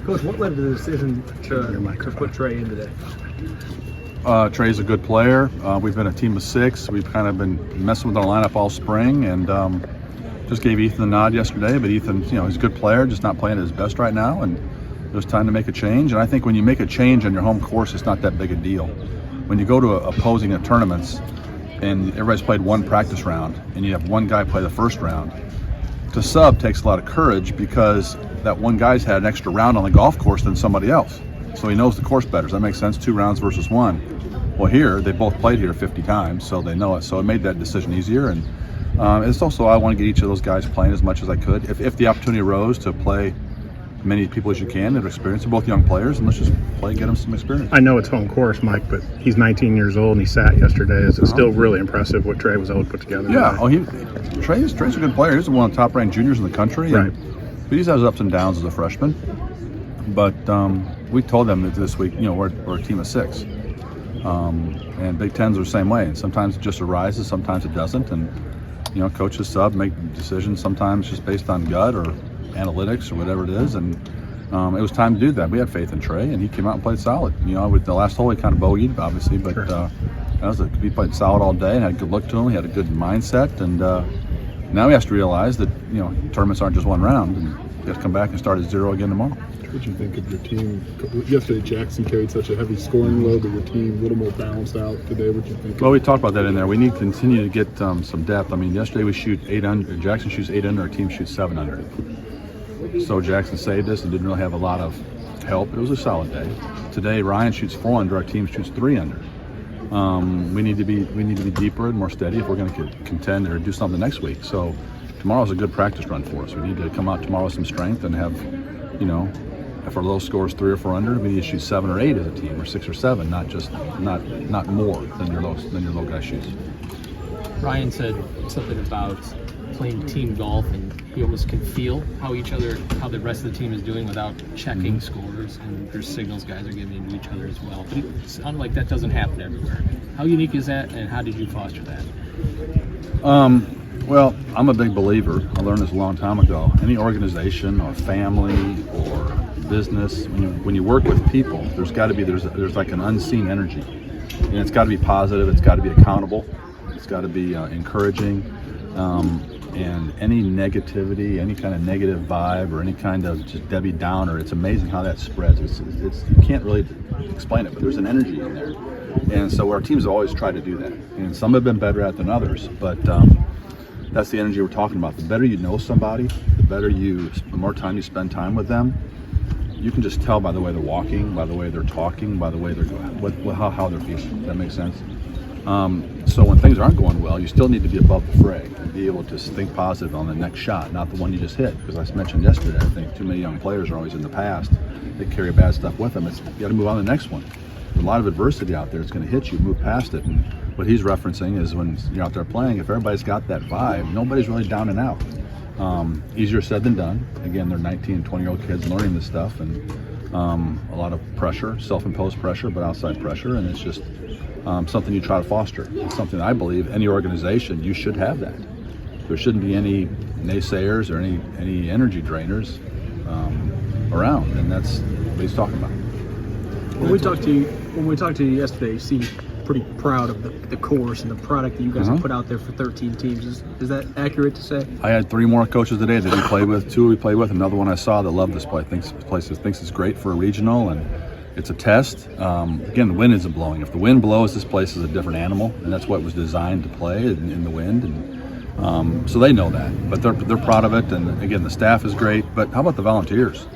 Coach, what led to the decision to put Trey in today? Trey's a good player. We've been a team of 6. We've kind of been messing with our lineup all spring, and just gave Ethan the nod yesterday. But Ethan, he's a good player, just not playing at his best right now, and it was time to make a change. And I think when you make a change on your home course, it's not that big a deal. When you go to opposing at tournaments and everybody's played one practice round and you have one guy play the first round, to sub takes a lot of courage because that one guy's had an extra round on the golf course than somebody else. So he knows the course better. Does that make sense? 2 rounds versus 1. Well, here, they both played here 50 times, so they know it. So it made that decision easier. And it's also, I want to get each of those guys playing as much as I could. If the opportunity arose to play many people as you can that are experienced, they're both young players, and let's just play and get them some experience. I know it's home course, Mike, but he's 19 years old and he sat yesterday. Is it still really impressive what Trey was able to put together? Yeah, Trey's a good player. He's one of the top-ranked juniors in the country. Right. But he's had his ups and downs as a freshman. But we told them that this week, we're a team of 6. And Big Tens are the same way. And sometimes it just arises, sometimes it doesn't. And, coaches sub make decisions sometimes just based on gut or analytics or whatever it is. And it was time to do that. We had faith in Trey, and he came out and played solid. With the last hole, he kind of bogeyed, obviously, but sure. He played solid all day and had a good look to him. He had a good mindset. And now he has to realize that, tournaments aren't just one round. And he has to come back and start at 0 again tomorrow. What do you think of your team? Yesterday, Jackson carried such a heavy scoring load, but your team a little more balanced out today. What do you think? Well, we talked about that in there. We need to continue to get some depth. I mean, yesterday we shoot 8 under. Jackson shoots 8 under. Our team shoots 7 under. So Jackson saved us and didn't really have a lot of help. It was a solid day. Today, Ryan shoots 4 under. Our team shoots 3 under. We need to be deeper and more steady if we're going to contend or do something next week. So tomorrow's a good practice run for us. We need to come out tomorrow with some strength and have, if our low score is 3 or 4 under, we need to shoot 7 or 8 as a team, or 6 or 7, not more than your low guy shoots. Ryan said something about playing team golf, and he almost can feel how the rest of the team is doing without checking scores, and there's signals guys are giving to each other as well. But it sounded like that doesn't happen everywhere. How unique is that, and how did you foster that? Well, I'm a big believer. I learned this a long time ago. Any organization or family or business, when you work with people, there's like an unseen energy, and it's got to be positive. It's got to be accountable. It's got to be encouraging. And any negativity, any kind of negative vibe, or any kind of just Debbie Downer, it's amazing how that spreads. It's you can't really explain it, but there's an energy in there. And so our teams always try to do that. And some have been better at it than others, but that's the energy we're talking about. The better you know somebody, the more time you spend time with them, you can just tell by the way they're walking, by the way they're talking, by the way they're going, how they're feeling. Does that make sense? So when things aren't going well, you still need to be above the fray and be able to think positive on the next shot, not the one you just hit. Because I mentioned yesterday, I think too many young players are always in the past. They carry bad stuff with them. You got to move on to the next one. There's a lot of adversity out there. It's going to hit you. Move past it. And what he's referencing is when you're out there playing, if everybody's got that vibe, nobody's really down and out. Easier said than done. Again, they're 19 and 20-year-old kids learning this stuff, and a lot of pressure, self-imposed pressure, but outside pressure, and it's just something you try to foster. It's something I believe any organization, you should have that. There shouldn't be any naysayers or any energy drainers around, and that's what he's talking about. When we talked to you yesterday, you seemed pretty proud of the course and the product that you guys have put out there for 13 teams. Is that accurate to say? I had 3 more coaches today that we played with, 2 we played with, another one I saw that loved this play, thinks it's great for a regional, and it's a test. Again, the wind isn't blowing. If the wind blows, this place is a different animal, and that's what it was designed to play in the wind. And so they know that, but they're proud of it. And again, the staff is great. But how about the volunteers?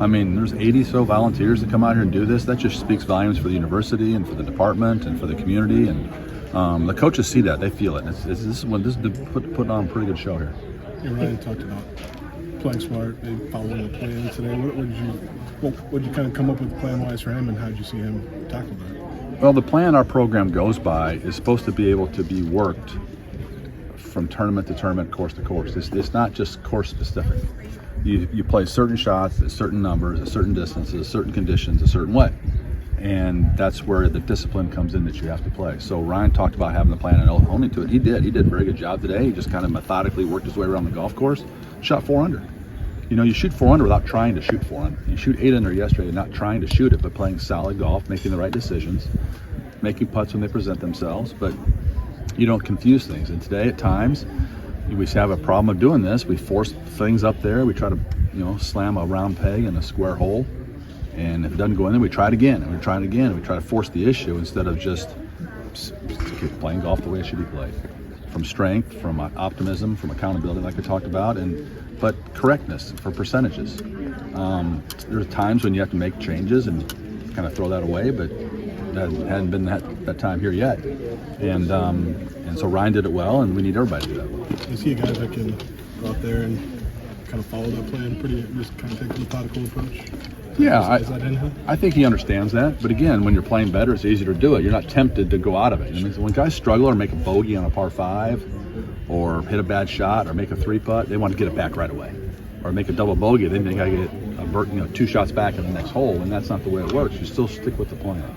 I mean, there's 80 so volunteers that come out here and do this. That just speaks volumes for the university and for the department and for the community. And the coaches see that; they feel it. This is put on a pretty good show here. And Ryan talked about playing smart and following the plan today. What did you kind of come up with plan-wise for him, and how did you see him tackle that? Well, the plan our program goes by is supposed to be able to be worked from tournament to tournament, course to course. It's not just course specific. You play certain shots at certain numbers, at certain distances, certain conditions, a certain way. And that's where the discipline comes in that you have to play. So Ryan talked about having the plan and owning to it. He did a very good job today. He just kind of methodically worked his way around the golf course, shot 4 under. you shoot 4 under without trying to shoot 4 under. You shoot 8 under yesterday, not trying to shoot it, but playing solid golf, making the right decisions, making putts when they present themselves, but you don't confuse things. And today, at times, we have a problem of doing this. We force things up there. We try to, slam a round peg in a square hole. And if it doesn't go in there, we try it again, and we try it again, and we try to force the issue instead of just playing golf the way it should be played. From strength, from optimism, from accountability, like I talked about, but correctness for percentages. There's times when you have to make changes and kind of throw that away, but that hadn't been that time here yet. And so Ryan did it well, and we need everybody to do that well. Is he a guy that can go out there and kind of follow that plan just kind of take a methodical approach? Yeah, is that in him? I think he understands that. But again, when you're playing better, it's easier to do it. You're not tempted to go out of it. I mean, when guys struggle or make a bogey on a par 5 or hit a bad shot or make a 3-putt, they want to get it back right away. Or make a double bogey, then they got to get 2 shots back in the next hole, and that's not the way it works. You still stick with the plan.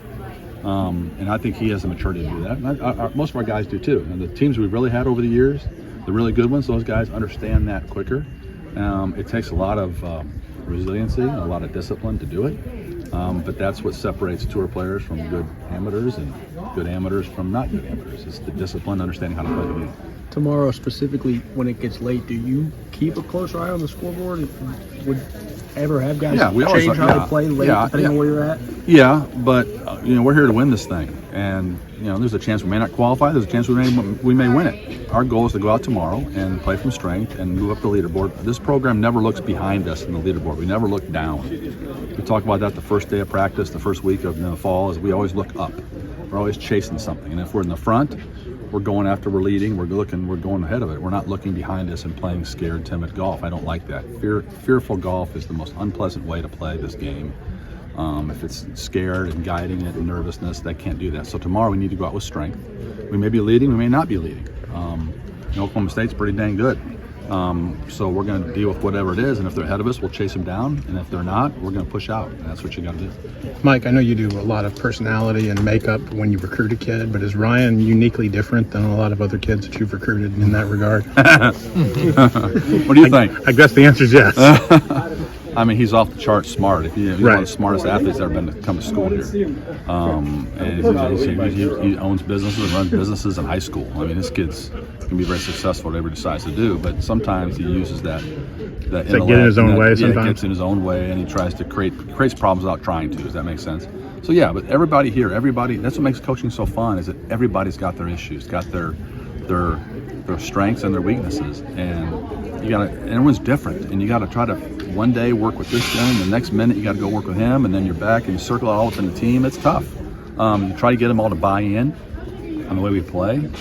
And I think he has the maturity to do that. And most of our guys do too. And the teams we've really had over the years, the really good ones, those guys understand that quicker. It takes a lot of resiliency and a lot of discipline to do it. But that's what separates tour players from good amateurs and good amateurs from not good amateurs. It's the discipline, understanding how to play the game. Tomorrow, specifically when it gets late, do you keep a close eye on the scoreboard? Would ever have guys change how they play late depending on where you're at? Yeah, but we're here to win this thing, and there's a chance we may not qualify. There's a chance we may win it. Our goal is to go out tomorrow and play from strength and move up the leaderboard. This program never looks behind us in the leaderboard. We never look down. We talk about that the first day of practice, the first week of the fall, is we always look up. We're always chasing something, and if we're in the front, we're going after, we're leading, we're going ahead of it. We're not looking behind us and playing scared, timid golf. I don't like that. Fearful golf is the most unpleasant way to play this game. If it's scared and guiding it and nervousness, they can't do that. So tomorrow we need to go out with strength. We may be leading, we may not be leading. Oklahoma State's pretty dang good. So we're going to deal with whatever it is, and if they're ahead of us, we'll chase them down, and if they're not, we're going to push out, and that's what you got to do. Mike, I know you do a lot of personality and makeup when you recruit a kid, but is Ryan uniquely different than a lot of other kids that you've recruited in that regard? What do you think? I guess the answer is yes. I mean, he's off the chart smart. He's one of the smartest athletes ever been to come to school here. And he owns businesses and runs businesses in high school. I mean, this kid's can be very successful whatever he decides to do, but sometimes he uses that intellect. Get in his own way sometimes? Yeah, gets in his own way, and he tries to creates problems without trying to. Does that make sense? So yeah, but everybody here, that's what makes coaching so fun, is that everybody's got their issues, got their strengths and their weaknesses, and everyone's different, and you got to try to one day work with this guy, and the next minute you got to go work with him, and then you're back and you circle it all within the team. It's tough. You try to get them all to buy in on the way we play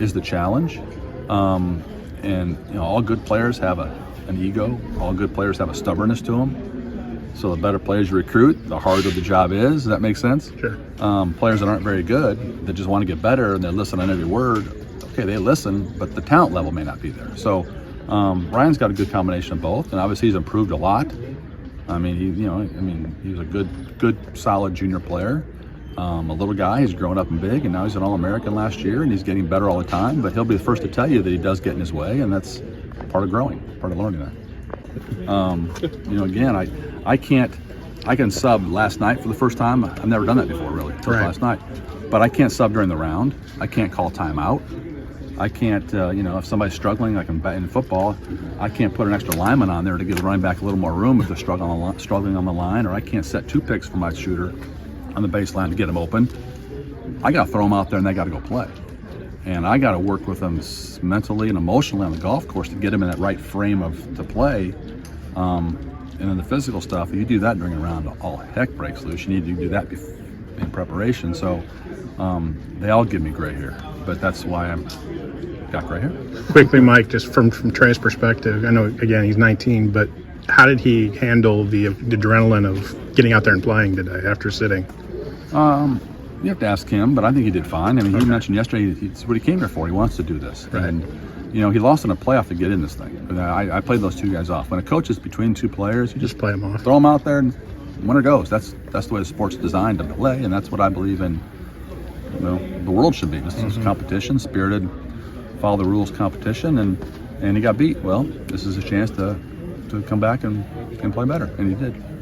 is the challenge. And all good players have an ego. All good players have a stubbornness to them. So the better players you recruit, the harder the job is. Does that make sense? Sure. Players that aren't very good, that just want to get better and they listen on every word. Okay, they listen, but the talent level may not be there. So Ryan's got a good combination of both, and obviously he's improved a lot. I mean, he was a good, solid junior player. A little guy, he's grown up and big, and now he's an All-American last year, and he's getting better all the time. But he'll be the first to tell you that he does get in his way, and that's part of growing, part of learning that. Again, I can sub last night for the first time. I've never done that before, really, until last night. But I can't sub during the round. I can't call timeout. I can't, if somebody's struggling, like in football, I can't put an extra lineman on there to give the running back a little more room if they're struggling on the line, or I can't set 2 picks for my shooter on the baseline to get them open. I got to throw them out there, and they got to go play. And I got to work with them mentally and emotionally on the golf course to get them in that right frame to play. And then the physical stuff, if you do that during a round, all heck breaks loose. You need to do that in preparation. So they all give me gray hair, but that's why I'm got gray hair. Quickly, Mike, just from Trey's perspective, I know, again, he's 19, but how did he handle the adrenaline of getting out there and playing today after sitting? You have to ask him, but I think he did fine. I mean, he mentioned yesterday it's what he came here for. He wants to do this. Right. And, he lost in a playoff to get in this thing. And I played those 2 guys off. When a coach is between 2 players, you just play them off. Throw them out there, and winner goes. That's the way the sport's designed to play, and that's what I believe in. The world should be. This is competition, spirited, follow the rules competition, and he got beat. Well, this is a chance to to come back and play better, and he did.